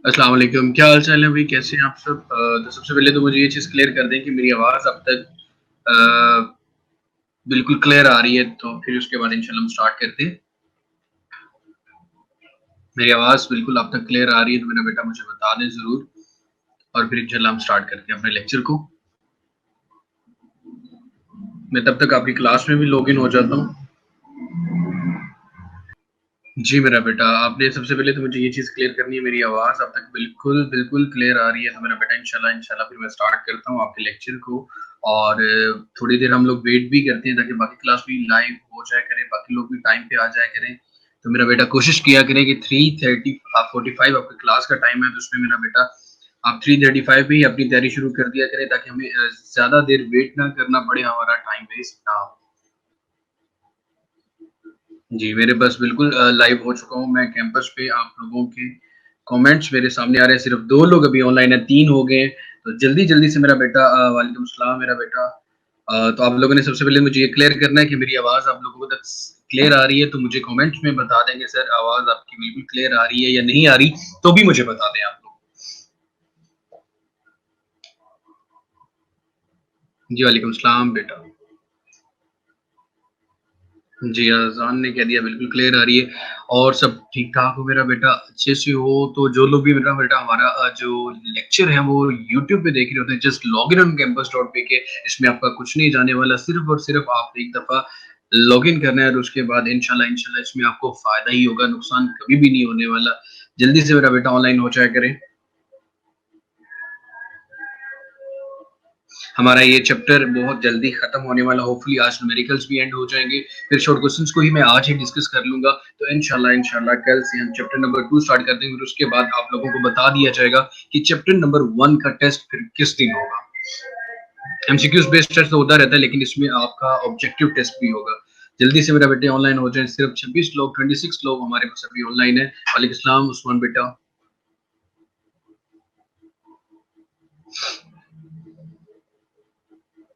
अस्सलाम वालेकुम, क्या हाल चाल है भाई? कैसे हैं आप सब? तो सबसे पहले तो मुझे ये चीज़ क्लियर कर दें कि मेरी आवाज़ अब तक अ, बिल्कुल क्लियर आ रही है, तो फिर उसके बाद इंशाल्लाह हम स्टार्ट करते हैं। मेरी आवाज़ बिल्कुल अब तक क्लियर आ रही है तो मेरा बेटा मुझे बता दें ज़रूर, और फिर इंशाल्लाह हम स्टार्ट करते हैं अपने लेक्चर को। मैं तब तक आपकी क्लास में भी लॉगिन हो जाता हूँ। जी मेरा बेटा, आपने सबसे पहले तो मुझे ये चीज़ क्लियर करनी है, मेरी आवाज़ अब तक बिल्कुल क्लियर आ रही है, तो मेरा बेटा इंशाल्लाह इंशाल्लाह फिर मैं स्टार्ट करता हूँ आपके लेक्चर को। और थोड़ी देर हम लोग वेट भी करते हैं ताकि बाकी क्लास भी लाइव हो जाया करे, बाकी लोग भी टाइम पे आ जाया करें। तो मेरा बेटा कोशिश किया करें कि 3:30 45 आपकी क्लास का टाइम है, तो उसमें मेरा बेटा आप 3:35 पे ही अपनी तैयारी शुरू कर दिया करें ताकि हमें ज़्यादा देर वेट ना करना पड़े, हमारा टाइम वेस्ट ना हो। जी, मेरे पास बिल्कुल लाइव हो चुका हूँ मैं कैंपस पे। आप लोगों के कमेंट्स मेरे सामने आ रहे हैं, सिर्फ़ 2 लोग अभी ऑनलाइन हैं, 3 हो गए हैं। तो जल्दी-जल्दी से मेरा बेटा वालेकुम सलाम मेरा बेटा। तो आप लोगों ने सबसे पहले मुझे ये क्लियर करना है कि मेरी आवाज़ आप लोगों तक क्लियर आ रही है, तो मुझे कमेंट्स में बता दें कि सर आवाज़ आपकी बिल्कुल क्लियर आ रही है या नहीं आ रही, तो भी मुझे बता दें आप लोग। जी, वालेकुम सलाम बेटा। जी, अज़ान ने कह दिया बिल्कुल क्लियर आ रही है और सब ठीक-ठाक हो मेरा बेटा, अच्छे से हो। तो जो लोग भी मेरा बेटा हमारा जो लेक्चर है वो यूट्यूब पे देख रहे होते हैं, जस्ट लॉगिन ऑन campus.pk। इसमें आपका कुछ नहीं जाने वाला, सिर्फ़ और सिर्फ़ आपने एक दफ़ा लॉगिन करना है और उसके बाद इंशाल्लाह इसमें आपको फ़ायदा ही होगा, नुकसान कभी भी नहीं होने वाला। जल्दी से मेरा बेटा ऑनलाइन हो जाया करें। हमारा ये चैप्टर बहुत जल्दी खत्म होने वाला, होपफुली आज न्यूमेरिकल्स भी एंड हो जाएँगे। फिर शॉर्ट क्वेश्चंस को ही मैं आज ही डिस्कस कर लूँगा। तो इंशाल्लाह कल से हम चैप्टर नंबर 2 स्टार्ट कर देंगे, फिर उसके बाद आप लोगों को बता दिया जाएगा कि चैप्टर नंबर 1 का टेस्ट फिर किस दिन होगा। एमसीक्यूज़ बेस्ड टेस्ट तो होता रहता है, लेकिन इसमें आपका ऑब्जेक्टिव टेस्ट भी होगा। जल्दी से मेरा बेटे ऑनलाइन हो जाएँ, सिर्फ 26 लोग 26 लोग हमारे पास अभी ऑनलाइन हैं। वालेकुम सलाम उस्मान बेटा।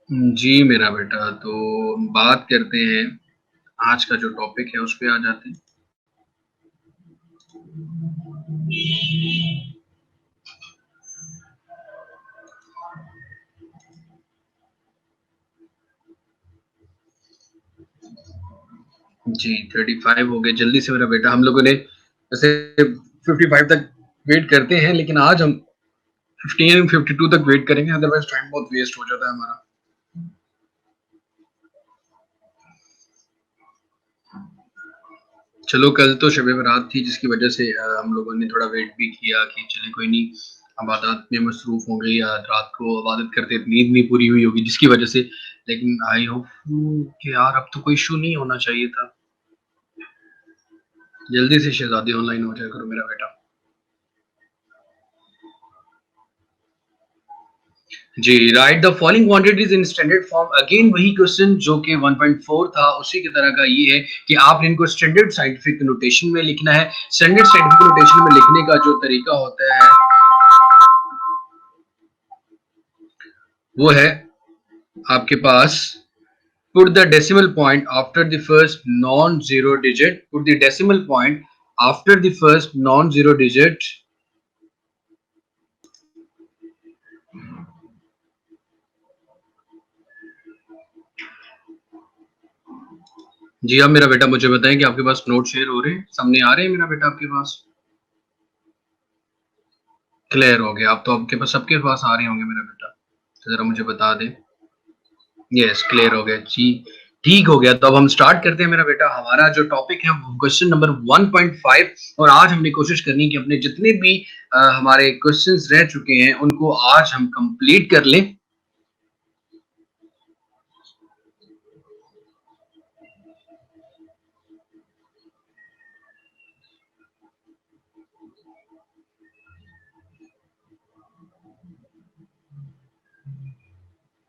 जी मेरा बेटा, तो बात करते हैं आज का जो टॉपिक है उस पे आ जाते हैं। जी, 35 हो गए, जल्दी से मेरा बेटा। हम लोगों ने वैसे 55 तक वेट करते हैं, लेकिन आज हम 15 52 तक वेट करेंगे, अदरवाइज़ टाइम बहुत वेस्ट हो जाता है हमारा। चलो कल तो शब बारात थी जिसकी वजह से हम लोगों ने थोड़ा वेट भी किया कि चलें कोई नहीं, इबादत में मसरूफ़ हो गए या रात को इबादत करते नींद नहीं पूरी हुई होगी जिसकी वजह से। लेकिन आई होप कि यार अब तो कोई इश्यू नहीं होना चाहिए था। जल्दी से शहज़ादी ऑनलाइन हो जाया करो मेरा बेटा। जी, right the following quantities in standard form. Again वही क्वेश्चन जो कि 1.4 था, उसी की तरह का ये है कि आपने इनको स्टैंडर्ड साइंटिफिक नोटेशन में लिखना है। स्टैंडर्ड साइंटिफिक नोटेशन में लिखने का जो तरीका होता है, वो है आपके पास put the decimal point after the first non-zero digit, put the decimal point after the first non-zero digit। जी, अब मेरा बेटा मुझे बताएँ कि आपके पास नोट शेयर हो रहे हैं? सामने आ रहे हैं मेरा बेटा आपके पास? क्लियर हो गया, अब तो आपके पास सबके पास आ रहे होंगे मेरा बेटा, तो ज़रा मुझे बता दें। यस, क्लियर हो गया जी, ठीक हो गया। तो अब हम स्टार्ट करते हैं मेरा बेटा। हमारा जो टॉपिक है वो क्वेश्चन नंबर 1.5, और आज हमने कोशिश करनी है कि अपने जितने भी हमारे क्वेश्चंस रह चुके हैं उनको आज हम कंप्लीट कर लें।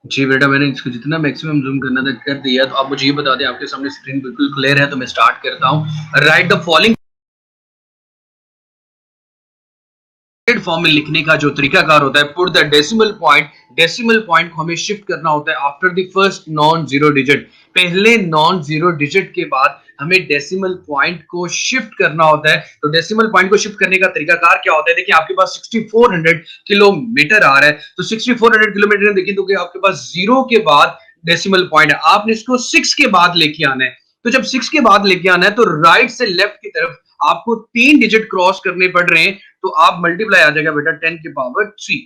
जी बेटा, मैंने इसको जितना मैक्सिमम ज़ूम करना था कर दिया। तो आप मुझे ये बता दें, आपके सामने स्क्रीन बिल्कुल क्लियर है, तो मैं स्टार्ट करता हूँ। राइट द फॉलोइंग फॉर्म में लिखने का जो तरीकाकार होता है, पुट द डेसिमल पॉइंट को हमें शिफ्ट करना होता है after the first non zero digit. पहले नॉन जीरो डिजिट के बाद हमें डेसिमल पॉइंट को शिफ्ट करना होता है। तो डेसिमल पॉइंट को शिफ्ट करने का तरीकाकार क्या होता है? देखिए आपके पास 6400 किलोमीटर आ रहा है, तो 6400 किलोमीटर देखिए तो आपके पास जीरो के बाद डेसिमल पॉइंट है, आपने इसको 6 के बाद लेके आना है। तो जब 6 के बाद लेके आना है तो राइट से लेफ्ट की तरफ आपको 3 डिजिट क्रॉस करने पड़ रहे हैं, तो आप मल्टीप्लाई आ जाएगा बेटा 10 की पावर 3।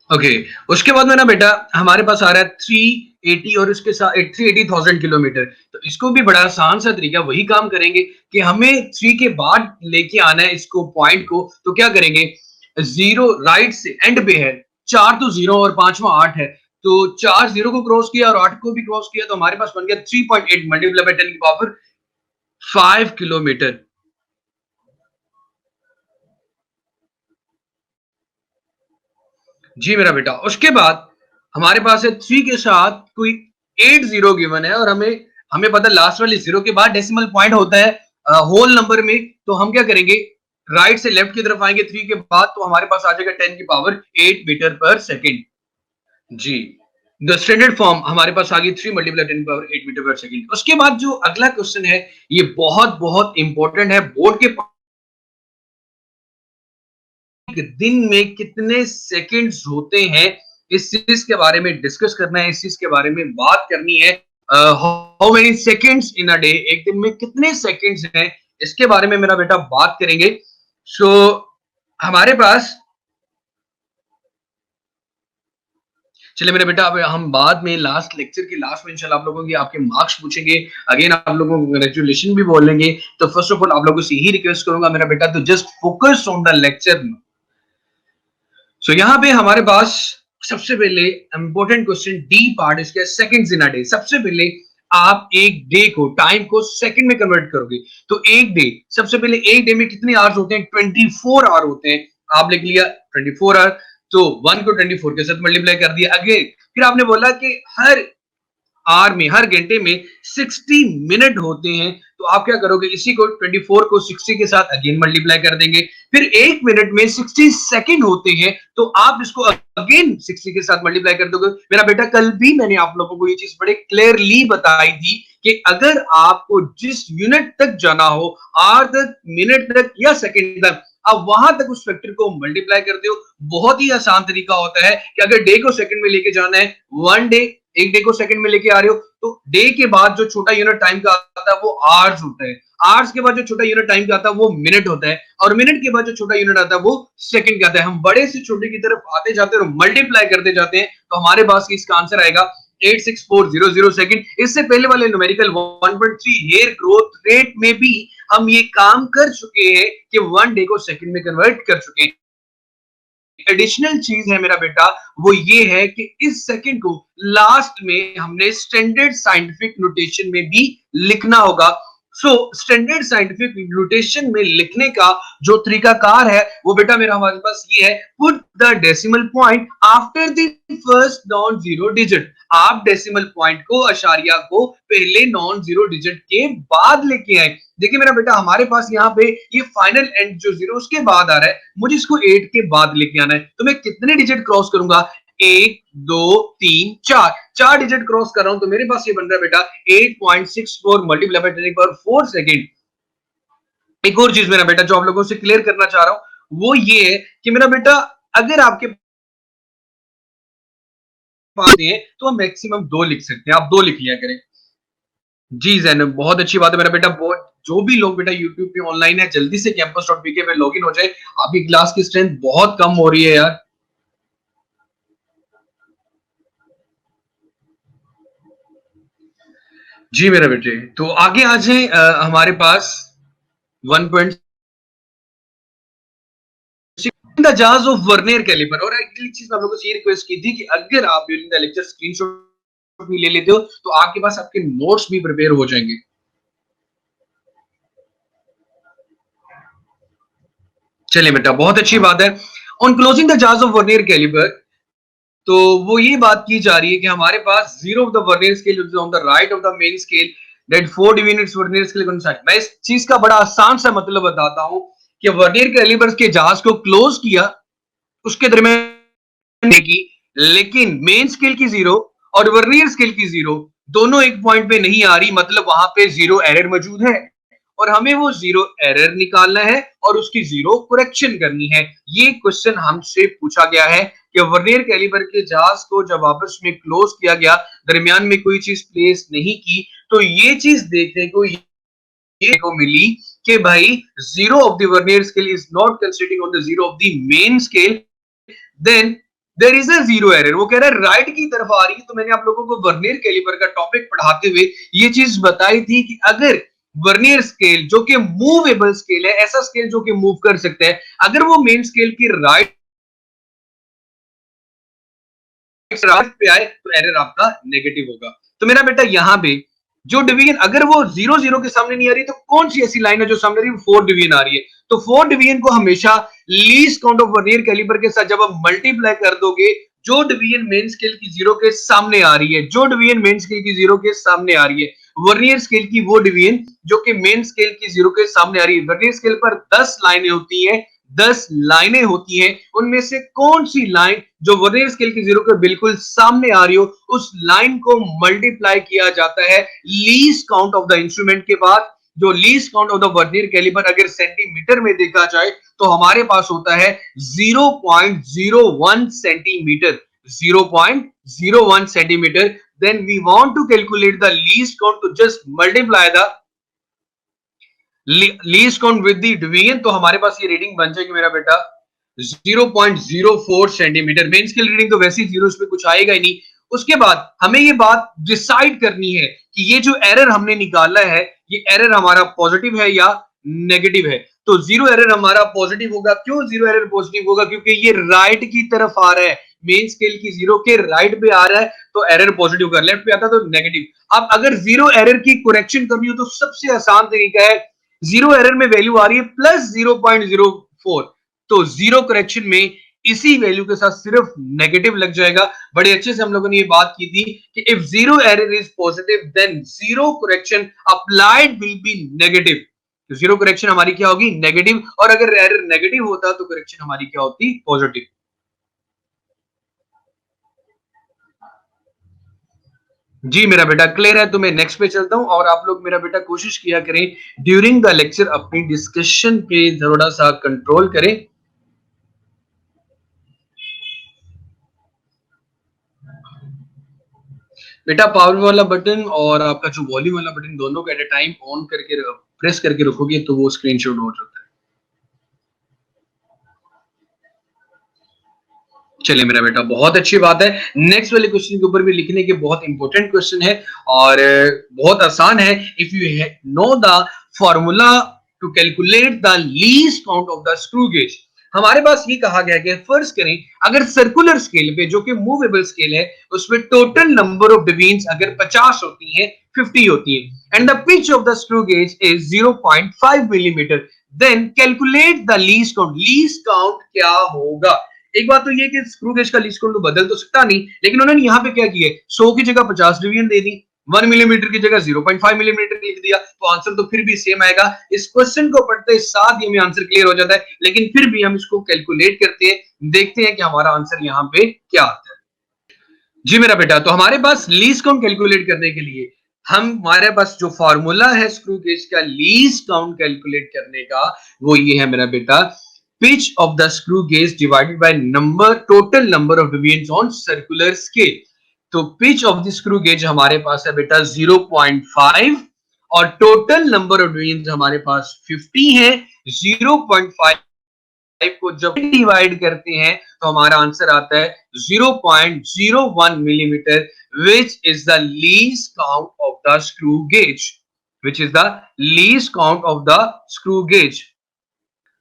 ओके, उसके बाद में ना बेटा हमारे पास आ रहा है 380 और उसके साथ 380,000 किलोमीटर। तो इसको भी बड़ा आसान सा तरीका, वही काम करेंगे कि हमें 3 के बाद लेके आना है इसको पॉइंट को। तो क्या करेंगे, जीरो राइट से एंड पे है, 4 तो जीरो और पांचवा 8 है, तो 4 जीरो को क्रॉस किया और 8 को भी क्रॉस किया, तो हमारे पास बन गया 3.8 मल्टीप्लाई बाय 10 की पावर 5 किलोमीटर। जी मेरा बेटा, उसके बाद हमारे पास है 3 के साथ कोई 8 जीरो गिवन है, और हमें हमें पता है लास्ट वाले जीरो के बाद डेसिमल पॉइंट होता है होल नंबर में। तो हम क्या करेंगे, राइट से लेफ्ट की तरफ आएंगे 3 के बाद, तो हमारे पास आ जाएगा 10 की पावर 8 मीटर पर सेकेंड। जी, द स्टैंडर्ड फॉर्म हमारे पास आ गई 3 multiply 10 power 8 metre per second. उसके बाद जो अगला क्वेश्चन है ये बहुत बहुत इंपॉर्टेंट है, बोर्ड के दिन में कितने सेकंड्स होते हैं, इस चीज के बारे में डिस्कस करना है, इस चीज के बारे में बात करनी है। How many seconds in a day, एक दिन में कितने सेकंड्स हैं, इसके बारे में मेरा बेटा बात करेंगे। सो हमारे पास, चलिए मेरे बेटा अब हम बाद में लास्ट लेक्चर के लास्ट में इंशाल्लाह आप लोगों की आपके मार्क्स पूछेंगे, अगेन आप लोगों को कंग्रेचुलेशन भी बोलेंगे। तो फर्स्ट ऑफ ऑल आप लोगों से यही रिक्वेस्ट करूंगा मेरा बेटा, तो just focus on the lecture. So यहाँ पे हमारे पास सबसे पहले इंपॉर्टेंट क्वेश्चन डी पार्ट, इसके सेकंड्स इन अ डे। सबसे पहले आप एक डे को, टाइम को सेकंड में कन्वर्ट करोगे, तो एक डे, सबसे पहले एक डे में कितने आवर्स होते हैं, 24 आवर होते हैं। आप लिख लिया 24 आवर, तो 1 को 24 के साथ मल्टीप्लाई कर दिया। अगेन फिर आपने बोला कि हर आवर में, हर घंटे में 60 मिनट होते हैं, तो आप क्या करोगे, इसी को 24 को 60 के साथ अगेन मल्टीप्लाई कर देंगे। फिर एक मिनट में 60 सेकंड होते हैं, तो आप इसको अगेन 60 के साथ मल्टीप्लाई कर दोगे। मेरा बेटा कल भी मैंने आप लोगों को ये चीज बड़े क्लियरली बताई थी कि अगर आपको जिस यूनिट तक जाना हो, आवर तक, मिनट तक या सेकंड तक, अब वहां तक उस फैक्टर को मल्टीप्लाई करते हो। बहुत ही आसान तरीका होता है कि अगर डे को सेकंड में लेके जाना है, वन डे, एक डे को सेकंड में लेके आ रहे हो, तो डे के बाद जो छोटा यूनिट टाइम का आता है वो आवर्स होता है, आवर्स के बाद जो छोटा यूनिट टाइम का आता है वो मिनट होता है, और मिनट के बाद जो छोटा यूनिट आता है वो सेकंड का आता है। हम बड़े से छोटे की तरफ आते जाते हैं और मल्टीप्लाई करते जाते हैं, तो हमारे पास इसका आंसर आएगा 86400 सेकंड। इससे पहले वाले न्यूमेरिकल 1.3 हेयर ग्रोथ रेट में भी हम ये काम कर चुके हैं कि वन डे को सेकंड में कन्वर्ट कर चुके हैं। एडिशनल चीज है मेरा बेटा, वो ये है कि इस सेकंड को लास्ट में हमने स्टैंडर्ड साइंटिफिक नोटेशन में भी लिखना होगा। सो स्टैंडर्ड साइंटिफिक नोटेशन में लिखने का जो तरीकाकार है वो बेटा मेरा हमारे पास ये है, put the decimal point after the first non zero digit. आप डेसिमल पॉइंट को, अशारिया को पहले नॉन जीरो डिजिट के बाद लेके आए। देखिए मेरा बेटा हमारे पास यहाँ पे ये फाइनल एंड जो जीरो उसके बाद आ रहा है, मुझे इसको 8 के बाद लेके आना है, तो मैं कितने डिजिट क्रॉस करूंगा, 1 2 3 4, 4 डिजिट क्रॉस कर रहा हूं, तो मेरे पास ये बन रहा है बेटा 8.64 मल्टीप्लाई बाय 10 पावर 4 सेकंड। एक और चीज मेरा बेटा जो आप लोगों से क्लियर करना चाह रहा हूं वो ये है कि मेरा बेटा अगर आपके पास है तो हम मैक्सिमम 2 लिख सकते हैं, आप 2 लिख लिया करें। जी जैनब, बहुत अच्छी बात है मेरा बेटा। बहुत जो भी लोग बेटा यूट्यूब पे ऑनलाइन है, जल्दी से campus.pk में लॉगिन हो जाए, आपकी क्लास की स्ट्रेंथ बहुत कम हो रही है यार। जी मेरा बेटे, तो आगे आ जाए हमारे पास 1.6 द जाज ऑफ वर्नियर कैलिपर। और एक चीज मैं आप लोगों से ये रिक्वेस्ट की थी कि अगर आप ड्यूरिंग द लेक्चर स्क्रीनशॉट भी ले लेते हो तो आपके पास आपके नोट्स भी प्रिपेयर हो जाएंगे। चलिए बेटा, बहुत अच्छी बात है। ऑन क्लोजिंग द जाज ऑफ वर्नियर कैलिपर, तो वो ये बात की जा रही है कि हमारे पास zero of the vernier scale on the right of the main scale, that 4 divisions vernier scale coincide. मैं इस चीज का बड़ा आसान सा मतलब बताता हूं कि वर्नियर कैलिपर्स के जहाज को क्लोज किया, उसके दरमियान की, लेकिन मेन स्केल की जीरो और वर्नियर स्केल की जीरो दोनों एक पॉइंट पे नहीं आ रही, मतलब वहां पे जीरो एरर मौजूद है और हमें वो जीरो एरर निकालना है और उसकी जीरो करेक्शन करनी है। ये क्वेश्चन हमसे पूछा गया है कि वर्नियर कैलिपर के जहाज को जब आपस में क्लोज किया गया, दरमियान में कोई चीज प्लेस नहीं की, तो ये चीज देखने को मिली कि भाई zero of the vernier scale is not considering on the zero of the main scale, then there is a zero error. वो कह रहा है राइट की तरफ आ रही है। तो मैंने आप लोगों को वर्नियर कैलिपर का टॉपिक पढ़ाते हुए ये चीज बताई थी कि अगर वर्नियर स्केल जो कि मूवेबल स्केल है, ऐसा स्केल जो कि मूव कर सकता है, अगर वो मेन स्केल की राइट पे आए तो एरर आपका नेगेटिव होगा। तो मेरा बेटा यहां पे जो डिवीजन अगर वो जीरो जीरो के सामने नहीं आ रही, तो कौन सी ऐसी लाइन है जो सामने आ रही है? फोर डिवीजन आ रही है। तो फोर डिवीजन को हमेशा least count of vernier calliper के साथ जब आप मल्टीप्लाई कर दोगे, जो डिवीजन मेन स्केल की जीरो के सामने आ रही है, जो डिवीजन मेन स्केल की जीरो के सामने आ रही है, वर्नियर स्केल की वो डिवीजन जो कि मेन स्केल की जीरो के सामने आ रही है। वर्नियर स्केल पर 10 लाइनें होती हैं, 10 लाइनें होती हैं, उनमें से कौन सी लाइन जो वर्नियर स्केल की जीरो के बिल्कुल सामने आ रही हो, उस लाइन को मल्टीप्लाई किया जाता है least count of the instrument के बाद। जो least count of the vernier calliper अगर सेंटीमीटर में देखा जाए तो हमारे पास होता है 0.01 centimetre, 0.01 centimetre. then we want to calculate the least count, to just multiply the least count with the division. तो हमारे पास ये रीडिंग बन जाएगी मेरा बेटा 0.04 सेंटीमीटर। मेन स्केल रीडिंग तो वैसे ही जीरो पे कुछ आएगा ही नहीं। उसके बाद हमें ये बात डिसाइड करनी है कि ये जो एरर हमने निकाला है, ये एरर हमारा पॉजिटिव है या नेगेटिव है। तो जीरो एरर हमारा पॉजिटिव होगा। क्यों जीरो एरर पॉजिटिव होगा? क्योंकि ये राइट की तरफ आ रहा है, मेन स्केल की जीरो के राइट पे आ रहा है, तो एरर पॉजिटिव होगा। लेफ्ट पे आता तो नेगेटिव। अब अगर जीरो एरर की करेक्शन करनी हो तो सबसे आसान तरीका है, जीरो एरर में वैल्यू आ रही है प्लस 0.04, तो जीरो करेक्शन में इसी वैल्यू के साथ सिर्फ नेगेटिव लग जाएगा। बड़े अच्छे से हम लोगों ने ये बात की थी कि if zero error is positive than zero correction applied will be negative. तो जीरो करेक्शन हमारी क्या होगी? नेगेटिव। और अगर एरर नेगेटिव होता तो करेक्शन हमारी क्या होती? पॉजिटिव। जी मेरा बेटा क्लियर है। तो मैं नेक्स्ट पे चलता हूं और आप लोग मेरा बेटा कोशिश किया करें ड्यूरिंग द लेक्चर अपनी डिस्कशन पे थोड़ा सा कंट्रोल करें। बेटा पावर वाला बटन और आपका जो वॉल्यूम वाला बटन दोनों को एट अ टाइम ऑन करके प्रेस करके रखोगे तो वो स्क्रीनशॉट हो जाता है। चलिए मेरा बेटा बहुत अच्छी बात है। नेक्स्ट वाले क्वेश्चन के ऊपर भी लिखने के बहुत इंपॉर्टेंट क्वेश्चन है और बहुत आसान है। If you know the formula to calculate the least count of the screw gauge. हमारे पास ये कहा गया कि फर्ज करें अगर सर्कुलर स्केल पे जो कि मूवेबल स्केल है उसमें टोटल नंबर ऑफ डिवीजन्स अगर 50 होती हैं, 50 होती हैं, and the pitch of the screw gauge is 0.5 millimetre, then calculate the least count. Least count क्या होगा? एक बात तो ये कि स्क्रू गेज का लीस्ट काउंट तो बदल तो सकता नहीं, लेकिन उन्होंने यहाँ पे क्या किया, 100 की जगह 50 डिवीजन दे दी, 1 मिलीमीटर की जगह 0.5 मिलीमीटर लिख दिया, तो आंसर तो फिर भी सेम आएगा। इस क्वेश्चन को पढ़ते साथ ही हमें आंसर क्लियर हो जाता है, लेकिन फिर भी हम इसको कैलकुलेट करते हैं, देखते हैं कि हमारा आंसर यहाँ पे क्या आता है। जी मेरा बेटा, तो हमारे पास लीस्ट काउंट कैलकुलेट करने के लिए हमारे पास जो फॉर्मूला है स्क्रू गेज का लीस्ट काउंट कैलकुलेट करने का, वो ये है मेरा बेटा, pitch of the screw gauge divided by total number of divisions on circular scale। तो pitch of the screw gauge हमारे पास है बेटा 0.5 और टोटल नंबर ऑफ डिवीजन हमारे पास 50 है। 0.5 को जब डिवाइड करते हैं तो हमारा आंसर आता है 0.01 millimetre, which is the least count of the screw gauge, which is the least count of the screw gauge.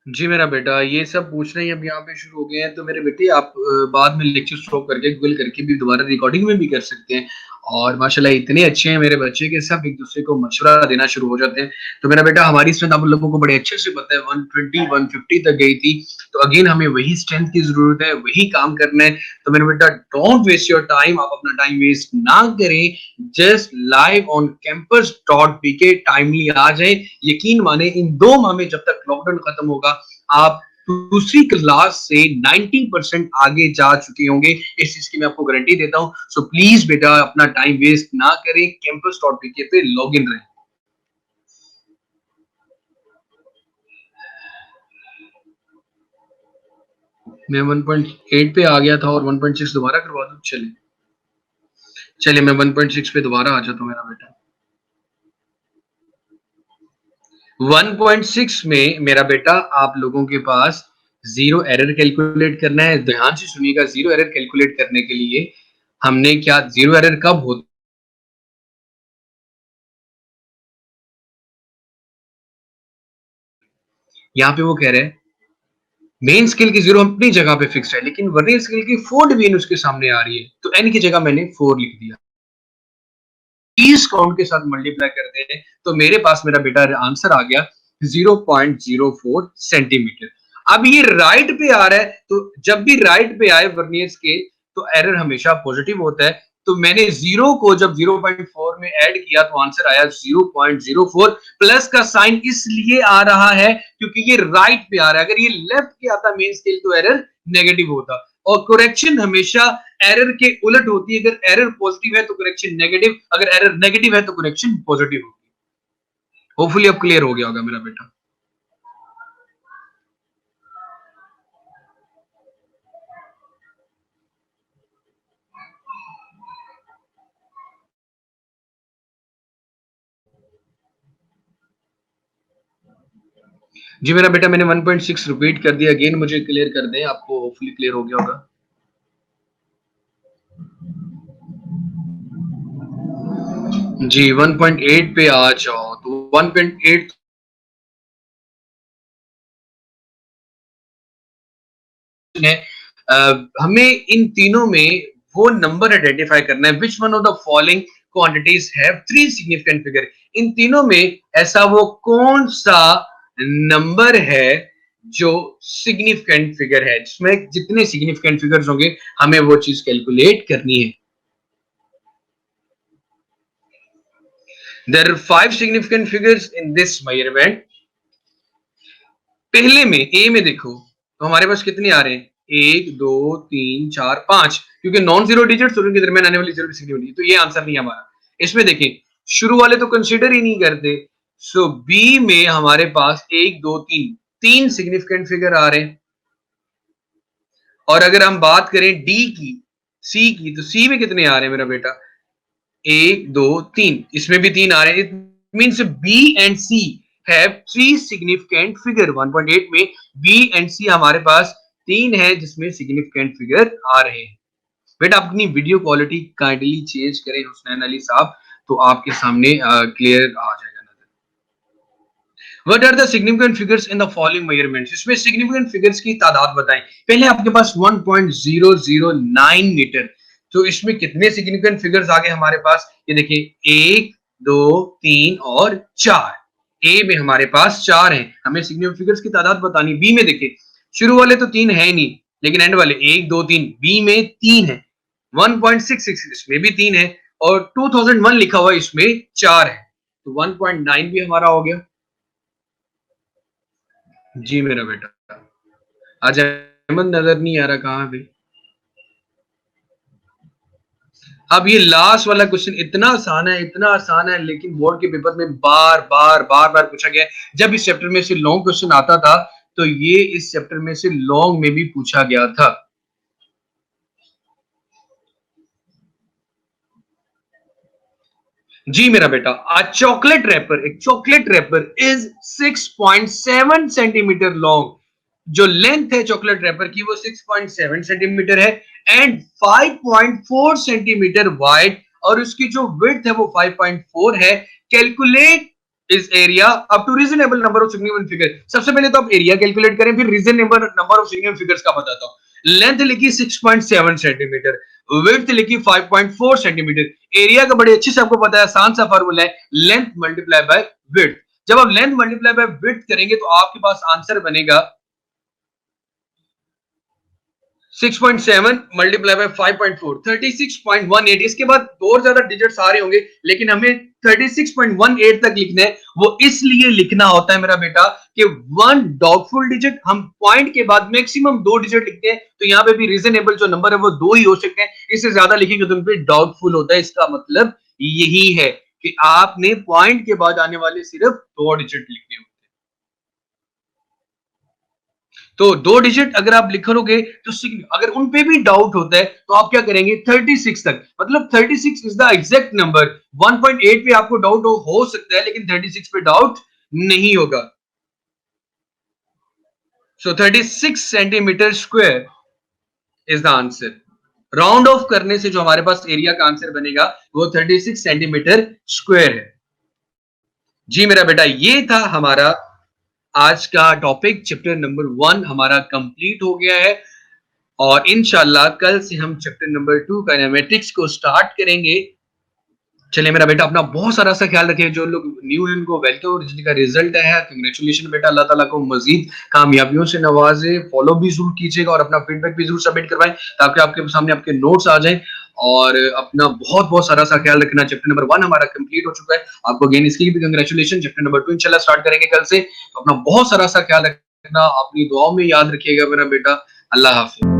जी मेरा बेटा, ये सब पूछना ही अब यहाँ पे शुरू हो गए हैं, तो मेरे बेटे आप बाद में लेक्चर स्टॉप करके गूगल करके भी दोबारा रिकॉर्डिंग में भी कर सकते हैं। और माशाल्लाह इतने अच्छे हैं मेरे बच्चे के, सब एक दूसरे को मशवरा देना शुरू हो जाते हैं। तो मेरा बेटा हमारी स्ट्रेंथ आप लोगों को बड़े अच्छे से पता है, 120 150 तक गई थी। तो अगेन हमें वही स्ट्रेंथ की जरूरत है, वही काम करना है। तो मेरा बेटा डोंट वेस्ट योर टाइम, आप अपना टाइम वेस्ट ना करें, just live on campus.pk timely आ जाए। यकीन माने इन 2 माह में जब तक लॉकडाउन खत्म होगा, आप दूसरी क्लास से 90% आगे जा चुके होंगे, इस चीज की मैं आपको गारंटी देता हूं। सो प्लीज बेटा अपना टाइम वेस्ट ना करें, campus.pk पे लॉग इन रहे। मैं 1.8 पे आ गया था और 1.6 दोबारा करवा दूं। चलिए चलिए मैं 1.6 पे दोबारा आ जाता हूं मेरा बेटा। 1.6 में मेरा बेटा आप लोगों के पास जीरो एरर कैलकुलेट करना है। ध्यान से सुनिएगा, जीरो एरर कैलकुलेट करने के लिए हमने क्या, जीरो एरर कब होता, यहाँ पे वो कह रहे हैं मेन स्केल की जीरो अपनी जगह पे फिक्स है, लेकिन वर्नियर स्केल की 4 डिवीजन उसके सामने आ रही है, तो एन की जगह मैंने 4 लिख दिया। 30 काउंट के साथ मल्टीप्लाई करते हैं तो मेरे पास मेरा बेटा आंसर आ गया 0.04 सेंटीमीटर। अब ये राइट पे आ रहा है, तो जब भी राइट पे आए वर्नियर स्केल तो एरर हमेशा पॉजिटिव होता है। तो मैंने जीरो को जब 0.4 में ऐड किया तो आंसर आया 0.04। प्लस का साइन इसलिए आ रहा है क्योंकि ये राइट पे आ रहा है। अगर ये लेफ्ट पे आता मेन स्केल तो एरर नेगेटिव होता। और करेक्शन हमेशा एरर के उलट होती है। अगर एरर पॉजिटिव है तो करेक्शन नेगेटिव, अगर एरर नेगेटिव है तो करेक्शन पॉजिटिव होगी। होपफुली अब क्लियर हो गया होगा मेरा बेटा। जी मेरा बेटा मैंने 1.6 रिपीट कर दिया, अगेन मुझे क्लियर कर दें, आपको होपफुली क्लियर हो गया होगा। जी 1.8 पे आ जाओ तो 1.8 है। हमें इन तीनों में वो नंबर आइडेंटिफाई करना है, which one of the following quantities have three significant figure. इन तीनों में ऐसा वो कौन सा नंबर है जो सिग्निफिकेंट फिगर है, जिसमें जितने सिग्निफिकेंट फिगर्स होंगे हमें वो चीज कैलकुलेट करनी है। There are 5 significant figures in this measurement. पहले में ए में देखो तो हमारे पास कितने आ रहे हैं, 1 2 3 4 5, क्योंकि नॉन जीरो डिजिट उनके दरमियान आने वाली जीरो सिग्निफिकेंट, तो ये आंसर नहीं हमारा। इसमें देखें शुरू वाले तो कंसीडर ही नहीं करते। सो बी में हमारे पास 1 2 3 तीन सिग्निफिकेंट फिगर आ रहे हैं। और अगर हम बात करें डी की, सी की, तो सी में कितने आ रहे हैं मेरा बेटा, 1 2 3, इसमें भी तीन आ रहे हैं। It means B and C have three significant figure. 1.8 में बी एंड सी हमारे पास तीन है जिसमें सिग्निफिकेंट फिगर आ रहे हैं। बेटा अपनी वीडियो क्वालिटी काइंडली चेंज करें हुसनैन अली साहब, तो आपके सामने क्लियर आ जाएगा। What are the significant figures in the following measurements? इसमें significant figures की तादाद बताएं। पहले आपके पास 1.009 मीटर, तो इसमें कितने significant figures आ गए हमारे पास, ये देखिए 1 2 3 और 4। ए में हमारे पास 4 हैं, हमें significant figures की तादाद बतानी। बी में देखिए शुरू वाले तो 3 है नहीं, लेकिन एंड वाले 1 2 3, बी में 3 है। 1.66 इसमें भी 3 है, और 2001 लिखा हुआ इसमें 4 है, तो 1.9 भी हमारा हो गया। जी मेरा बेटा, आज अहमद नजर नहीं आ रहा, कहाँ पे। अब ये लास्ट वाला क्वेश्चन इतना आसान है, इतना आसान है, लेकिन बोर्ड के पेपर में बार बार बार बार पूछा गया है। जब इस चैप्टर में से लॉन्ग क्वेश्चन आता था तो ये इस चैप्टर में से लॉन्ग में भी पूछा गया था। जी मेरा बेटा, a chocolate wrapper, एक chocolate wrapper is 6.7 centimetre long. जो लेंथ है चॉकलेट रैपर की वो 6.7 सेंटीमीटर है, एंड 5.4 सेंटीमीटर वाइड, और उसकी जो विड्थ है वो 5.4 है। कैलकुलेट इस area up to reasonable number of significant figure. सबसे पहले तो आप एरिया कैलकुलेट करें, फिर reasonable number of significant figures का बताता हूं। लेंथ लिखी 6.7 सेंटीमीटर, विड्थ लिखी 5.4 सेंटीमीटर। एरिया का बड़े अच्छे से आपको पता है, आसान सा फॉर्मूला है, लेंथ मल्टीप्लाई बाय विड्थ। जब आप लेंथ मल्टीप्लाई बाय विड्थ करेंगे तो आपके पास आंसर बनेगा 6.7 मल्टीप्लाई बाय 5.4 36.18। इसके बाद दो और ज्यादा डिजिट्स आ रहे होंगे, लेकिन हमें 36.18 तक लिखना है। वो इसलिए लिखना होता है मेरा बेटा कि वन डाउटफुल डिजिट, हम पॉइंट के बाद मैक्सिमम दो डिजिट लिखते हैं, तो यहां पे भी रीजनेबल जो नंबर है वो दो ही हो सकते हैं। इससे ज्यादा लिखेंगे तो फिर डाउटफुल होता है। इसका मतलब यही है कि आपने पॉइंट के बाद आने वाले सिर्फ दो डिजिट लिखने होते हैं। तो दो डिजिट अगर आप लिखोगे तो अगर उन पे भी डाउट होता है तो आप क्या करेंगे 36 तक, मतलब 36 इज द एग्जैक्ट नंबर। 1.8 पे आपको डाउट हो सकता है, लेकिन 36 पे डाउट नहीं होगा। सो 36 centimetre square is the answer. Round of करने से जो हमारे पास एरिया का आंसर बनेगा वो 36 सेंटीमीटर स्क्वायर है। जी मेरा बेटा, ये था हमारा आज का टॉपिक। चैप्टर नंबर 1 हमारा कंप्लीट हो गया है, और इंशाल्लाह कल से हम चैप्टर नंबर 2 काइनेमेटिक्स को स्टार्ट करेंगे। चलिए मेरा बेटा, अपना बहुत सारा सा ख्याल रखिए। जो लोग न्यू है उनको वेलकम, और जिनका रिजल्ट है कंग्रेचुलेशन बेटा। अल्लाह ताला को मजीद कामयाबियों से नवाजे। फॉलो भी जरूर कीजिएगा और अपना फीडबैक भी जरूर सबमिट करवाएं, ताकि आपके सामने आपके नोट्स आ जाएं। और अपना बहुत बहुत सारा सा ख्याल रखना। चैप्टर नंबर 1 हमारा कंप्लीट हो चुका है, आपको अगेन इसकी भी कंग्रेचुलेशन। चैप्टर नंबर 2 इंशाल्लाह स्टार्ट करेंगे कल से। तो अपना बहुत सारा सा ख्याल रखना, अपनी दुआओं में याद रखिएगा मेरा बेटा। अल्लाह हाफिज।